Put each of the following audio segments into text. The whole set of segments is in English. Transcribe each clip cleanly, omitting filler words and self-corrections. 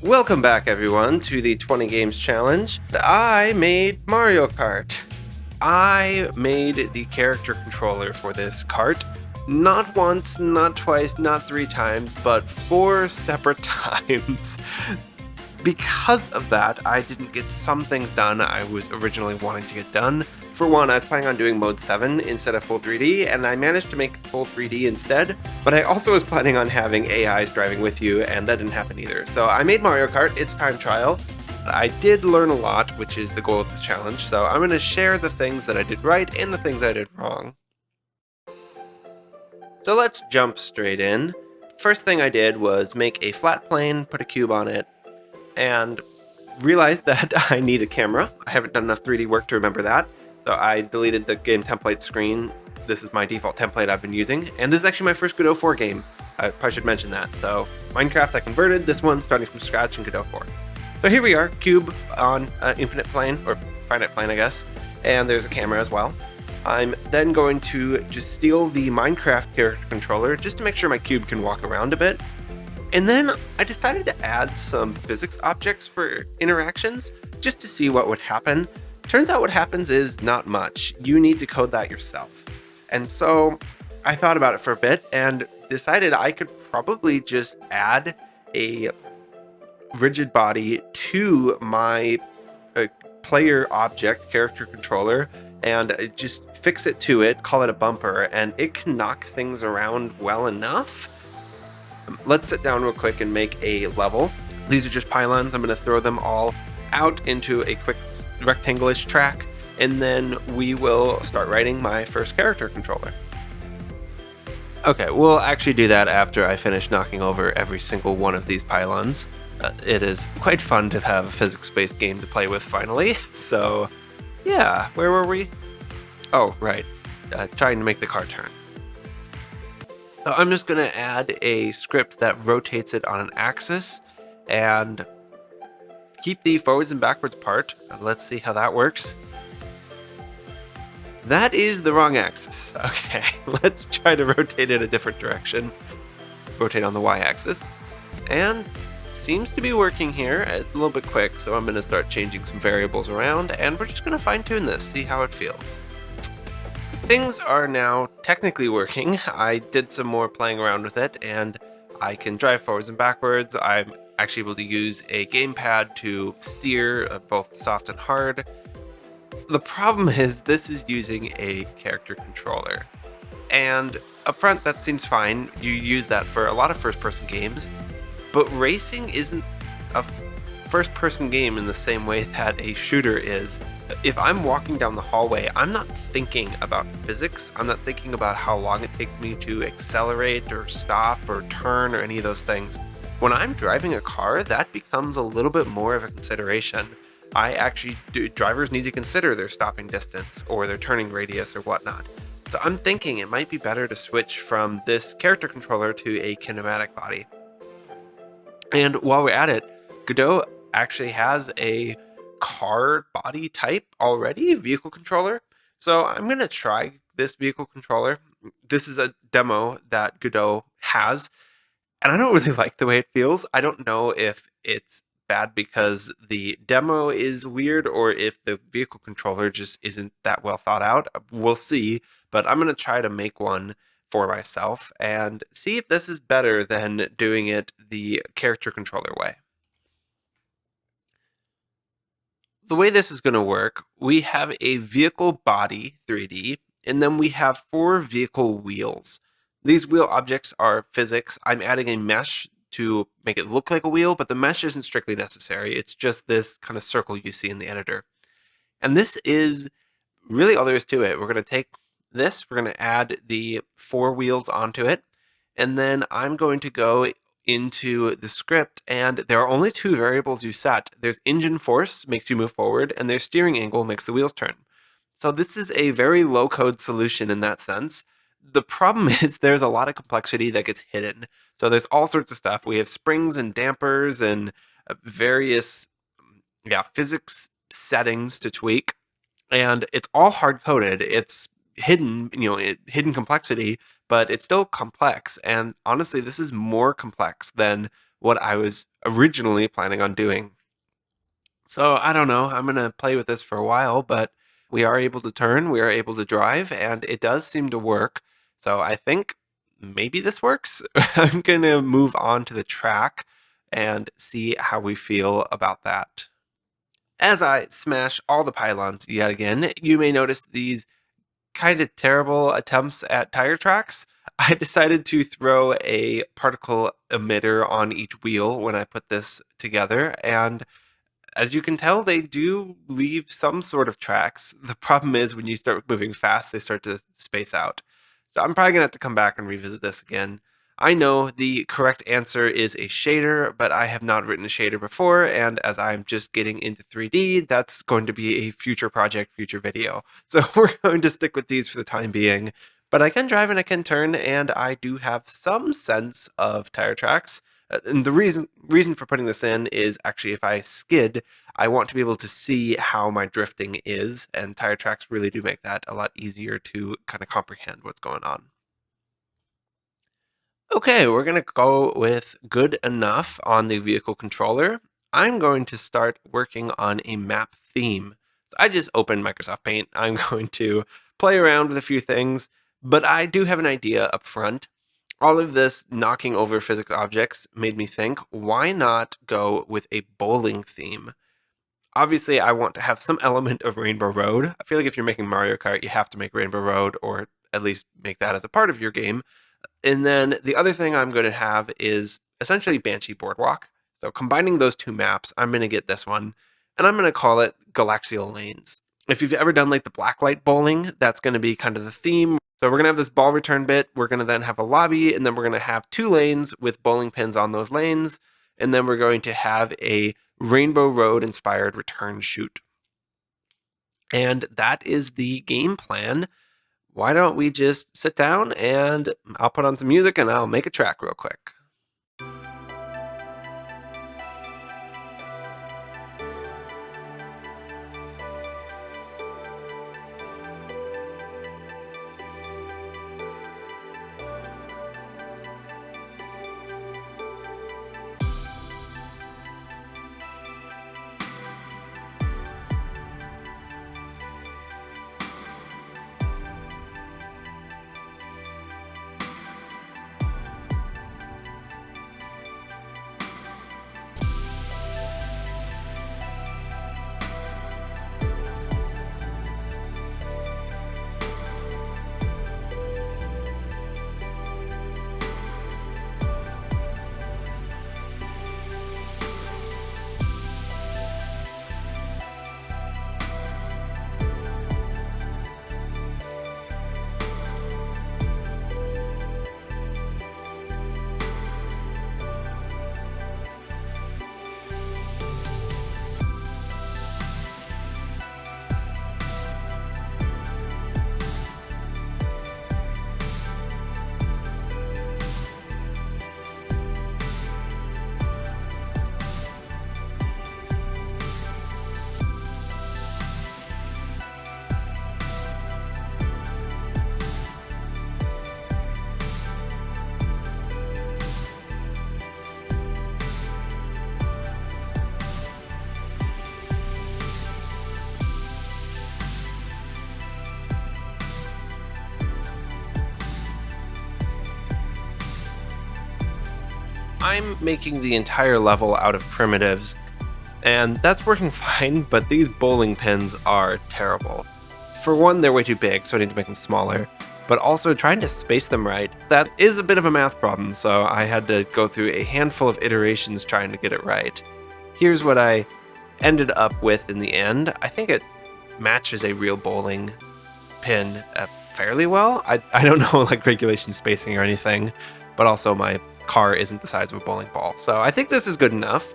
Welcome back, everyone, to the 20 Games Challenge. I made Mario Kart. I made the character controller for this kart not once, not twice, not 3 times, but 4 separate times. Because of that, I didn't get some things done I was originally wanting to get done. For one, I was planning on doing mode 7 instead of full 3D, and I managed to make full 3D instead, but I also was planning on having AIs driving with you, and that didn't happen either. So I made Mario Kart, it's time trial. I did learn a lot, which is the goal of this challenge, so I'm going to share the things that I did right and the things I did wrong. So let's jump straight in. First thing I did was make a flat plane, put a cube on it, and realized that I need a camera. I haven't done enough 3D work to remember that, so I deleted the game template screen. This is my default template I've been using, and this is actually my first Godot 4 game. I probably should mention that. So Minecraft I converted, this one starting from scratch in Godot 4. So here we are, cube on infinite plane, or finite plane I guess, and there's a camera as well. I'm then going to just steal the Minecraft character controller just to make sure my cube can walk around a bit. And then I decided to add some physics objects for interactions just to see what would happen. Turns out what happens is not much. You need to code that yourself. And so I thought about it for a bit and decided I could probably just add a rigid body to my player object character controller and just fix it to it, call it a bumper, and it can knock things around well enough. Let's sit down real quick and make a level. These are just pylons. I'm going to throw them all out into a quick rectangle-ish track, and then we will start writing my first character controller. Okay, we'll actually do that after I finish knocking over every single one of these pylons. It is quite fun to have a physics-based game to play with finally. So, yeah, where were we? Oh, right. Trying to make the car turn. So I'm just going to add a script that rotates it on an axis and keep the forwards and backwards part. Let's see how that works. That is the wrong axis. Okay, let's try to rotate it a different direction. Rotate on the y-axis. And seems to be working here. It's a little bit quick, so I'm going to start changing some variables around, and we're just going to fine-tune this, see how it feels. Things are now technically working. I did some more playing around with it, and I can drive forwards and backwards. I'm actually able to use a gamepad to steer both soft and hard. The problem is this is using a character controller. And up front, that seems fine. You use that for a lot of first-person games, but racing isn't a first-person game in the same way that a shooter is. If I'm walking down the hallway, I'm not thinking about physics. I'm not thinking about how long it takes me to accelerate or stop or turn or any of those things. When I'm driving a car, that becomes a little bit more of a consideration. Drivers need to consider their stopping distance or their turning radius or whatnot. So I'm thinking it might be better to switch from this character controller to a kinematic body. And while we're at it, Godot actually has a car body type already, vehicle controller. So I'm going to try this vehicle controller. This is a demo that Godot has, and I don't really like the way it feels. I don't know if it's bad because the demo is weird or if the vehicle controller just isn't that well thought out. We'll see, but I'm going to try to make one for myself and see if this is better than doing it the character controller way. The way this is going to work, we have a vehicle body 3D, and then we have 4 vehicle wheels. These wheel objects are physics. I'm adding a mesh to make it look like a wheel, but the mesh isn't strictly necessary. It's just this kind of circle you see in the editor. And this is really all there is to it. We're going to take this, we're going to add the 4 wheels onto it, and then I'm going to go into the script, and there are only 2 variables you set. There's engine force, makes you move forward, and there's steering angle, makes the wheels turn. So this is a very low-code solution in that sense. The problem is there's a lot of complexity that gets hidden. So there's all sorts of stuff. We have springs and dampers and various physics settings to tweak, and it's all hard-coded. It's hidden, hidden complexity, but it's still complex. And honestly, this is more complex than what I was originally planning on doing. So I don't know. I'm going to play with this for a while, but we are able to turn, we are able to drive, and it does seem to work. So I think maybe this works. I'm going to move on to the track and see how we feel about that. As I smash all the pylons yet again, you may notice these kind of terrible attempts at tire tracks. I decided to throw a particle emitter on each wheel when I put this together, and as you can tell, they do leave some sort of tracks. The problem is when you start moving fast, they start to space out. So I'm probably going to have to come back and revisit this again. I know the correct answer is a shader, but I have not written a shader before, and as I'm just getting into 3D, that's going to be a future project, future video. So we're going to stick with these for the time being. But I can drive and I can turn, and I do have some sense of tire tracks. And the reason for putting this in is actually if I skid, I want to be able to see how my drifting is, and tire tracks really do make that a lot easier to kind of comprehend what's going on. Okay, we're going to go with good enough on the vehicle controller. I'm going to start working on a map theme. So I just opened Microsoft Paint. I'm going to play around with a few things, but I do have an idea up front. All of this knocking over physics objects made me think, why not go with a bowling theme? Obviously, I want to have some element of Rainbow Road. I feel like if you're making Mario Kart, you have to make Rainbow Road, or at least make that as a part of your game. And then the other thing I'm going to have is essentially Banshee Boardwalk. So combining those two maps, I'm going to get this one, and I'm going to call it Galaxial Lanes. If you've ever done like the blacklight bowling, that's going to be kind of the theme. So we're going to have this ball return bit. We're going to then have a lobby, and then we're going to have 2 lanes with bowling pins on those lanes. And then we're going to have a Rainbow Road inspired return shoot. And that is the game plan. Why don't we just sit down and I'll put on some music and I'll make a track real quick. I'm making the entire level out of primitives, and that's working fine, but these bowling pins are terrible. For one, they're way too big, so I need to make them smaller, but also trying to space them right, that is a bit of a math problem, so I had to go through a handful of iterations trying to get it right. Here's what I ended up with in the end. I think it matches a real bowling pin fairly well. I don't know like regulation spacing or anything, but also my car isn't the size of a bowling ball. So I think this is good enough.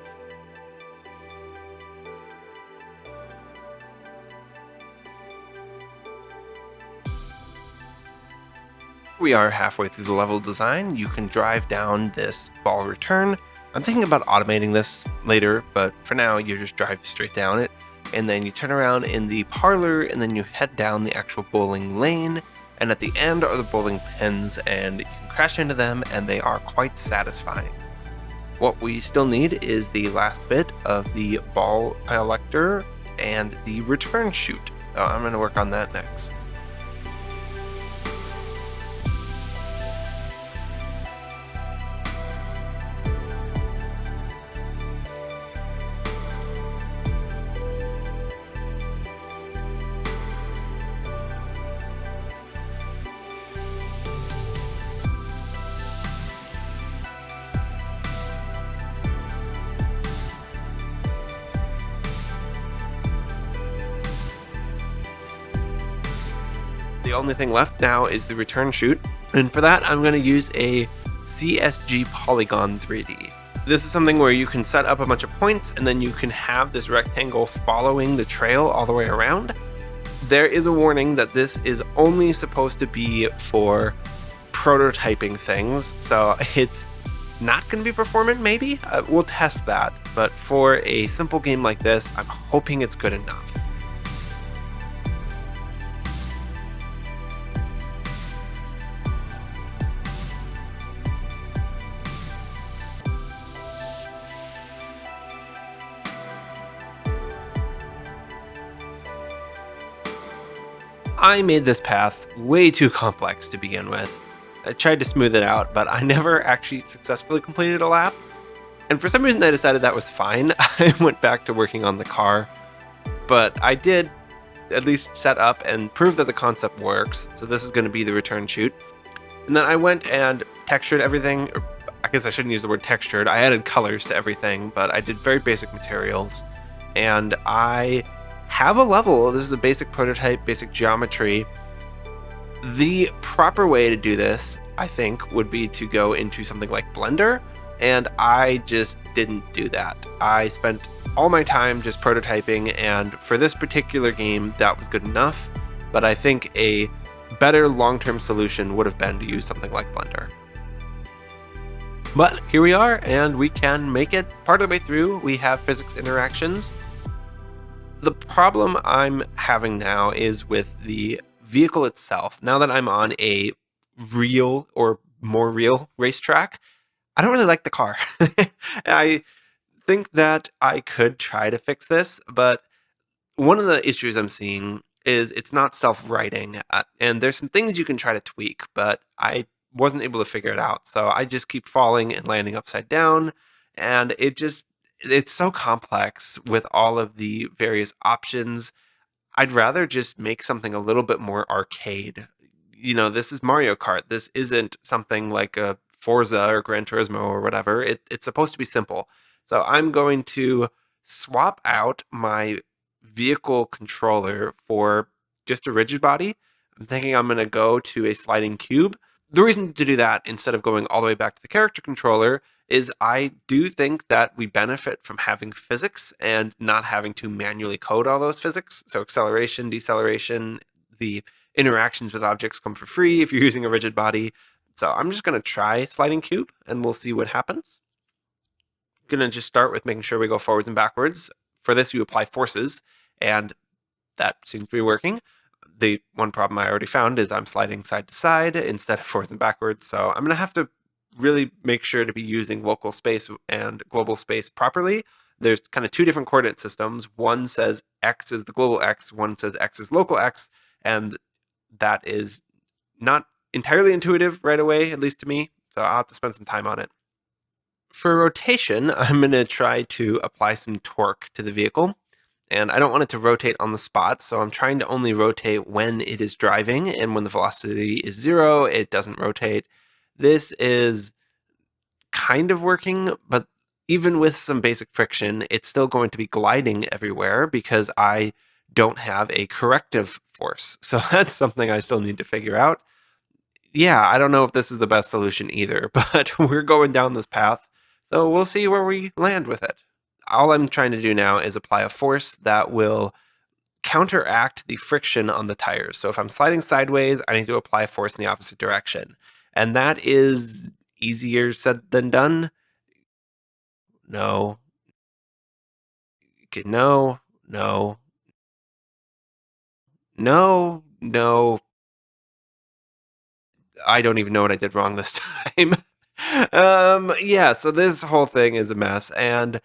We are halfway through the level design. You can drive down this ball return. I'm thinking about automating this later, but for now you just drive straight down it, and then you turn around in the parlor, and then you head down the actual bowling lane, and at the end are the bowling pins, and you can crash into them, and they are quite satisfying. What we still need is the last bit of the ball collector and the return chute. So I'm going to work on that next. The only thing left now is the return chute, and for that I'm going to use a CSG Polygon 3D. This is something where you can set up a bunch of points and then you can have this rectangle following the trail all the way around. There is a warning that this is only supposed to be for prototyping things, so it's not going to be performant maybe? We'll test that, but for a simple game like this, I'm hoping it's good enough. I made this path way too complex to begin with. I tried to smooth it out, but I never actually successfully completed a lap. And for some reason I decided that was fine. I went back to working on the car, but I did at least set up and prove that the concept works. So this is going to be the return chute. And then I went and textured everything. Or I guess I shouldn't use the word textured. I added colors to everything, but I did very basic materials. And I have a level. This is a basic prototype, basic geometry. The proper way to do this, I think, would be to go into something like Blender, and I just didn't do that. I spent all my time just prototyping, and for this particular game, that was good enough, but I think a better long-term solution would have been to use something like Blender. But here we are, and we can make it part of the way through. We have physics interactions. The problem I'm having now is with the vehicle itself. Now that I'm on a real or more real racetrack, I don't really like the car. I think that I could try to fix this, but one of the issues I'm seeing is it's not self-righting, and there's some things you can try to tweak, but I wasn't able to figure it out. So I just keep falling and landing upside down, and it's so complex with all of the various options. I'd rather just make something a little bit more arcade. This is Mario Kart. This isn't something like a Forza or Gran Turismo or whatever. It's supposed to be simple. So I'm going to swap out my vehicle controller for just a rigid body. I'm thinking I'm going to go to a sliding cube. The reason to do that instead of going all the way back to the character controller is I do think that we benefit from having physics and not having to manually code all those physics. So acceleration, deceleration, the interactions with objects come for free if you're using a rigid body. So I'm just going to try sliding cube and we'll see what happens. I'm going to just start with making sure we go forwards and backwards. For this, you apply forces, and that seems to be working. The one problem I already found is I'm sliding side to side instead of forwards and backwards. So I'm going to have to really make sure to be using local space and global space properly. There's kind of two different coordinate systems. One says X is the global X, one says X is local X, and that is not entirely intuitive right away, at least to me. So I'll have to spend some time on it. For rotation, I'm going to try to apply some torque to the vehicle. And I don't want it to rotate on the spot, so I'm trying to only rotate when it is driving, and when the velocity is 0, it doesn't rotate. This is kind of working, but even with some basic friction, it's still going to be gliding everywhere because I don't have a corrective force. So that's something I still need to figure out. Yeah, I don't know if this is the best solution either, but we're going down this path, so we'll see where we land with it. All I'm trying to do now is apply a force that will counteract the friction on the tires. So if I'm sliding sideways, I need to apply a force in the opposite direction. And that is easier said than done. No. Okay, no. I don't even know what I did wrong this time. Yeah, so this whole thing is a mess, and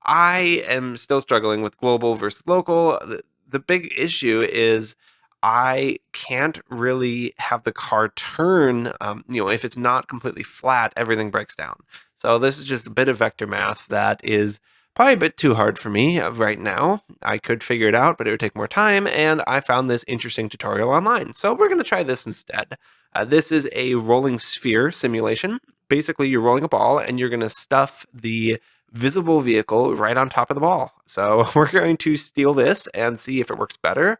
I am still struggling with global versus local. The big issue is I can't really have the car turn. If it's not completely flat, everything breaks down. So this is just a bit of vector math that is probably a bit too hard for me right now. I could figure it out, but it would take more time. And I found this interesting tutorial online. So we're going to try this instead. This is a rolling sphere simulation. Basically, you're rolling a ball and you're going to stuff the visible vehicle right on top of the ball. So we're going to steal this and see if it works better.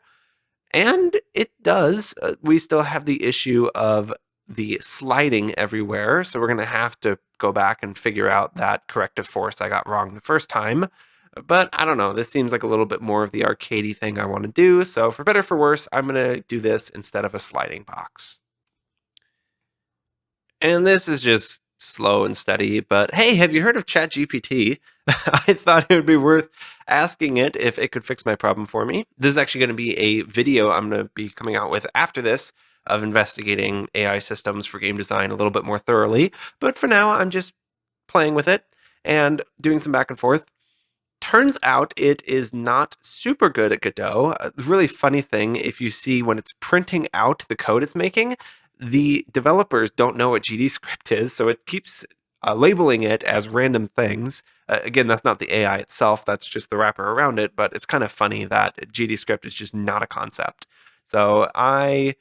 And it does. We still have the issue of the sliding everywhere. So we're going to have to go back and figure out that corrective force I got wrong the first time. But I don't know. This seems like a little bit more of the arcadey thing I want to do. So for better or for worse, I'm going to do this instead of a sliding box. And this is just slow and steady, but hey, have you heard of ChatGPT? I thought it would be worth asking it if it could fix my problem for me. This is actually going to be a video I'm going to be coming out with after this of investigating AI systems for game design a little bit more thoroughly. But for now, I'm just playing with it and doing some back and forth. Turns out it is not super good at Godot. A really funny thing, if you see when it's printing out the code it's making, the developers don't know what GDScript is, so it keeps labeling it as random things. Again, that's not the AI itself, that's just the wrapper around it, but it's kind of funny that GDScript is just not a concept. So I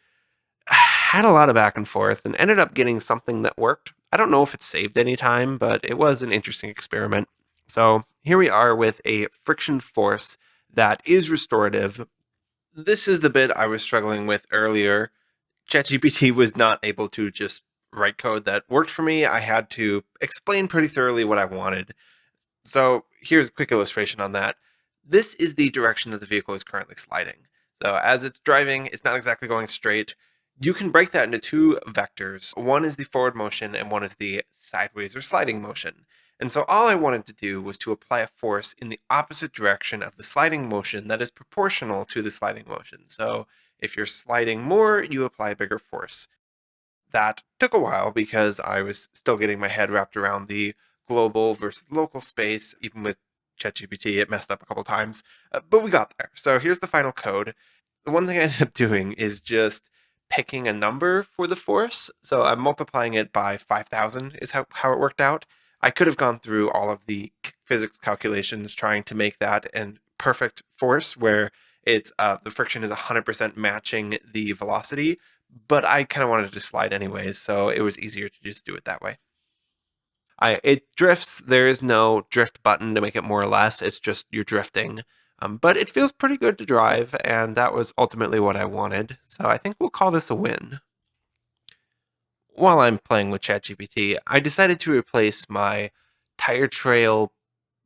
had a lot of back and forth and ended up getting something that worked. I don't know if it saved any time, but it was an interesting experiment. So here we are with a friction force that is restorative. This is the bit I was struggling with earlier. ChatGPT was not able to just write code that worked for me. I had to explain pretty thoroughly what I wanted. So here's a quick illustration on that. This is the direction that the vehicle is currently sliding. So as it's driving, it's not exactly going straight. You can break that into two vectors. One is the forward motion and one is the sideways or sliding motion. And so all I wanted to do was to apply a force in the opposite direction of the sliding motion that is proportional to the sliding motion. So if you're sliding more, you apply a bigger force. That took a while because I was still getting my head wrapped around the global versus local space. Even with ChatGPT, it messed up a couple times, but we got there. So here's the final code. The one thing I ended up doing is just picking a number for the force. So I'm multiplying it by 5,000 is how it worked out. I could have gone through all of the physics calculations trying to make that an perfect force where it's the friction is 100% matching the velocity, but I kind of wanted to slide anyways, so it was easier to just do it that way. It drifts. There is no drift button to make it more or less. It's just you're drifting. But it feels pretty good to drive, and that was ultimately what I wanted. So I think we'll call this a win. While I'm playing with ChatGPT, I decided to replace my tire trail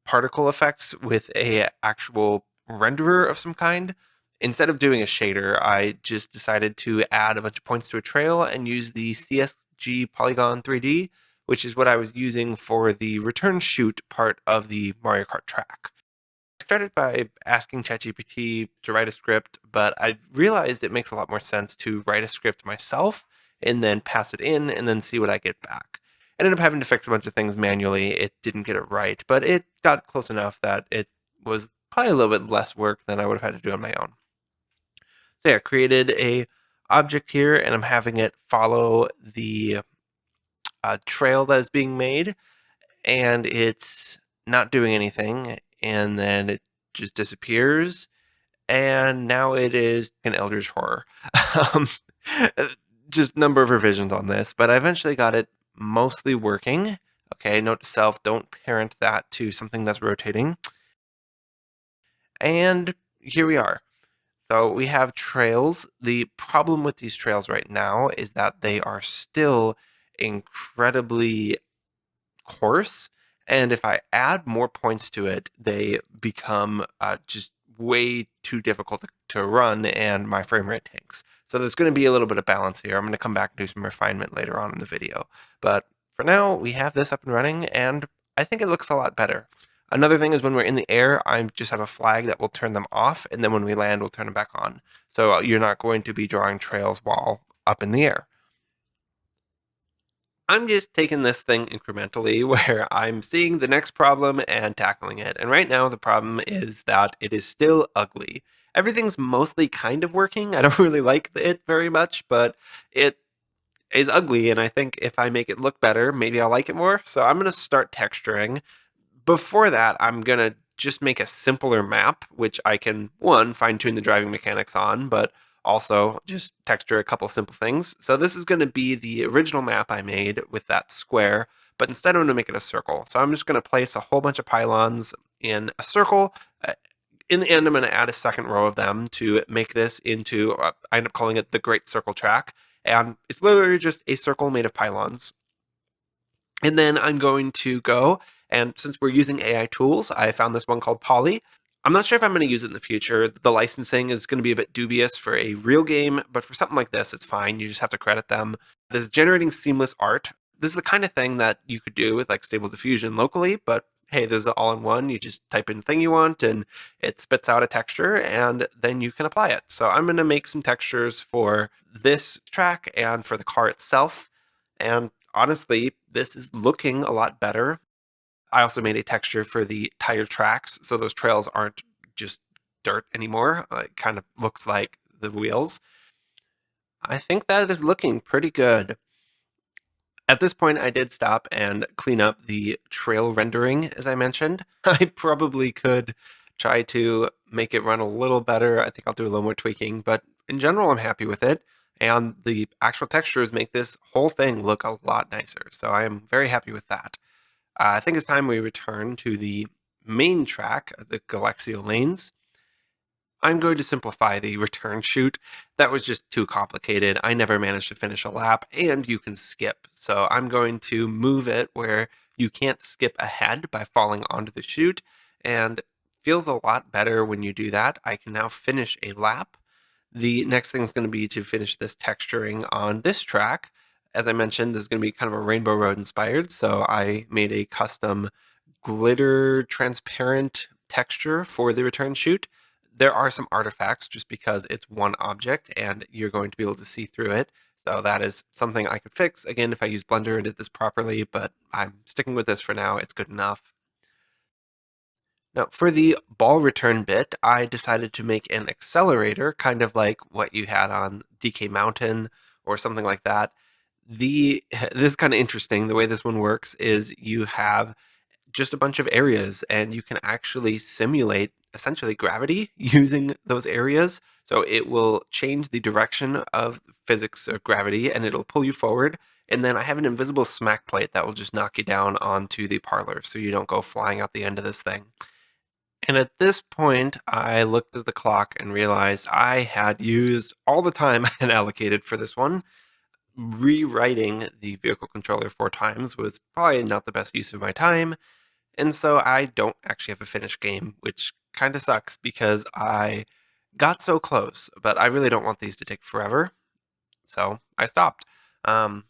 particle effects with a actual renderer of some kind. Instead of doing a shader, I just decided to add a bunch of points to a trail and use the CSG Polygon 3D, which is what I was using for the return shoot part of the Mario Kart track. I started by asking ChatGPT to write a script, but I realized it makes a lot more sense to write a script myself and then pass it in and then see what I get back. I ended up having to fix a bunch of things manually. It didn't get it right, but it got close enough that it was probably a little bit less work than I would have had to do on my own. So yeah, I created a object here and I'm having it follow the trail that is being made, and it's not doing anything, and then it just disappears, and now it is an Eldritch Horror. um, just number of revisions on this, but I eventually got it mostly working. Okay, note to self, don't parent that to something that's rotating. And here we are. So we have trails. The problem with these trails right now is that they are still incredibly course, and if I add more points to it, they become just way too difficult to run, and my frame rate tanks. So there's going to be a little bit of balance here. I'm going to come back and do some refinement later on in the video. But for now, we have this up and running, and I think it looks a lot better. Another thing is when we're in the air, I just have a flag that will turn them off, and then when we land, we'll turn them back on. So you're not going to be drawing trails while up in the air. I'm just taking this thing incrementally where I'm seeing the next problem and tackling it. And right now, the problem is that it is still ugly. Everything's mostly kind of working. I don't really like it very much, but it is ugly. And I think if I make it look better, maybe I'll like it more. So I'm going to start texturing. Before that, I'm going to just make a simpler map, which I can, one, fine tune the driving mechanics on, but also just texture a couple simple things. So this is going to be the original map I made with that square, but instead I'm going to make it a circle. So I'm just going to place a whole bunch of pylons in a circle. In the end, I'm going to add a second row of them to make this into, I end up calling it the Great Circle Track. And it's literally just a circle made of pylons. And then I'm going to go, and since we're using AI tools, I found this one called Poly. I'm not sure if I'm going to use it in the future. The licensing is going to be a bit dubious for a real game, but for something like this, it's fine. You just have to credit them. This is generating seamless art. This is the kind of thing that you could do with like Stable Diffusion locally, but hey, this is all in one. You just type in the thing you want and it spits out a texture and then you can apply it. So I'm going to make some textures for this track and for the car itself. And honestly, this is looking a lot better. I also made a texture for the tire tracks, so those trails aren't just dirt anymore. It kind of looks like the wheels. I think that is looking pretty good. At this point, I did stop and clean up the trail rendering, as I mentioned. I probably could try to make it run a little better. I think I'll do a little more tweaking, but in general, I'm happy with it. And the actual textures make this whole thing look a lot nicer. So I am very happy with that. I think it's time we return to the main track, the Galaxial Lanes. I'm going to simplify the return chute. That was just too complicated. I never managed to finish a lap, and you can skip. So I'm going to move it where you can't skip ahead by falling onto the chute, and feels a lot better when you do that. I can now finish a lap. The next thing is going to be to finish this texturing on this track. As I mentioned, this is going to be kind of a Rainbow Road inspired, so I made a custom glitter transparent texture for the return chute. There are some artifacts just because it's one object and you're going to be able to see through it. So that is something I could fix, again, if I use Blender and did this properly, but I'm sticking with this for now. It's good enough. Now, for the ball return bit, I decided to make an accelerator, kind of like what you had on DK Mountain or something like that. This is kind of interesting. The way this one works is you have just a bunch of areas and you can actually simulate essentially gravity using those areas. So it will change the direction of physics of gravity and it'll pull you forward. And then I have an invisible smack plate that will just knock you down onto the parlor so you don't go flying out the end of this thing. And at this point, I looked at the clock and realized I had used all the time I had allocated for this one. Rewriting the vehicle controller 4 times was probably not the best use of my time. And so I don't actually have a finished game, which kind of sucks because I got so close, but I really don't want these to take forever. So I stopped. Um,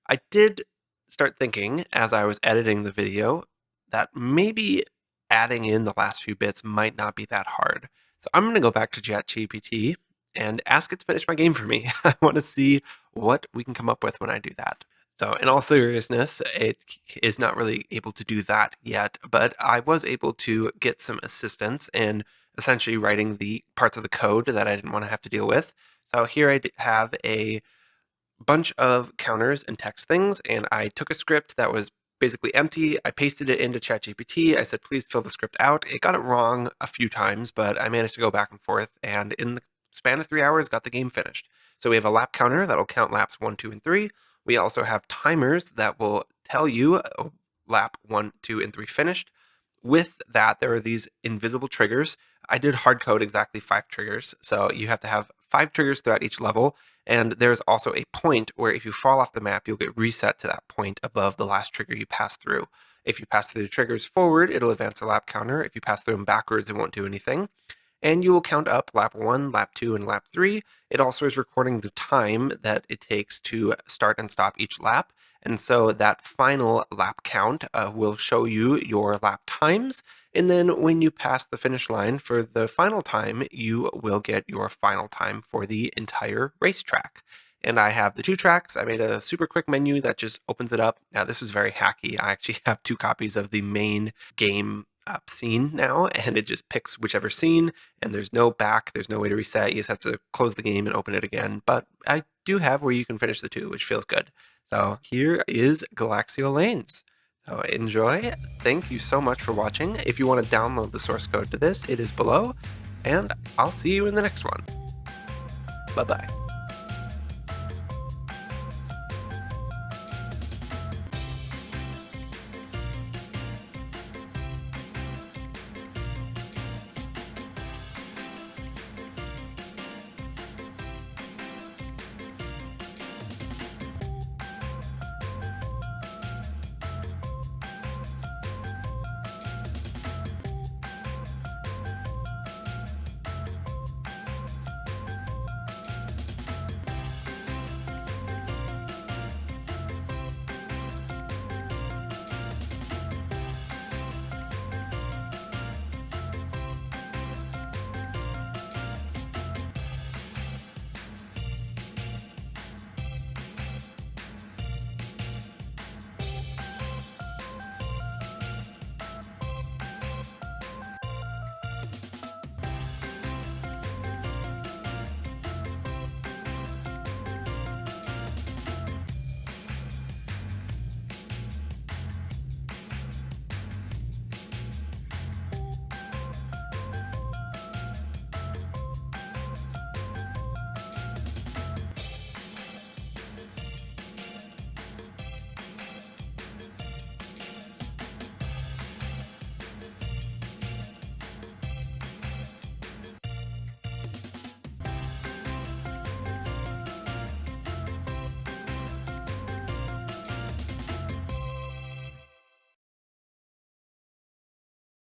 I did start thinking as I was editing the video that maybe adding in the last few bits might not be that hard. So I'm going to go back to ChatGPT and ask it to finish my game for me. I want to see what we can come up with when I do that. So in all seriousness, it is not really able to do that yet, but I was able to get some assistance in essentially writing the parts of the code that I didn't want to have to deal with. So here I have a bunch of counters and text things, and I took a script that was basically empty. I pasted it into ChatGPT. I said, please fill the script out. It got it wrong a few times, but I managed to go back and forth, and in the span of 3 hours, got the game finished. So we have a lap counter that'll count laps 1, 2, and 3. We also have timers that will tell you lap 1, 2, and 3 finished. With that, there are these invisible triggers. I did hard code exactly 5 triggers, so you have to have 5 triggers throughout each level, and there's also a point where if you fall off the map, you'll get reset to that point above the last trigger you pass through. If you pass through the triggers forward, it'll advance the lap counter. If you pass through them backwards, it won't do anything. And you will count up lap 1, lap 2, and lap 3. It also is recording the time that it takes to start and stop each lap. And so that final lap count will show you your lap times. And then when you pass the finish line for the final time, you will get your final time for the entire racetrack. And I have the 2 tracks. I made a super quick menu that just opens it up. Now, this was very hacky. I actually have 2 copies of the main game scene now, and it just picks whichever scene, and there's no back, there's no way to reset. You just have to close the game and open it again. But I do have where you can finish the 2, which feels good. So here is Galaxial Lanes. So enjoy. Thank you so much for watching. If you want to download the source code to this, it is below, and I'll see you in the next one. Bye-bye.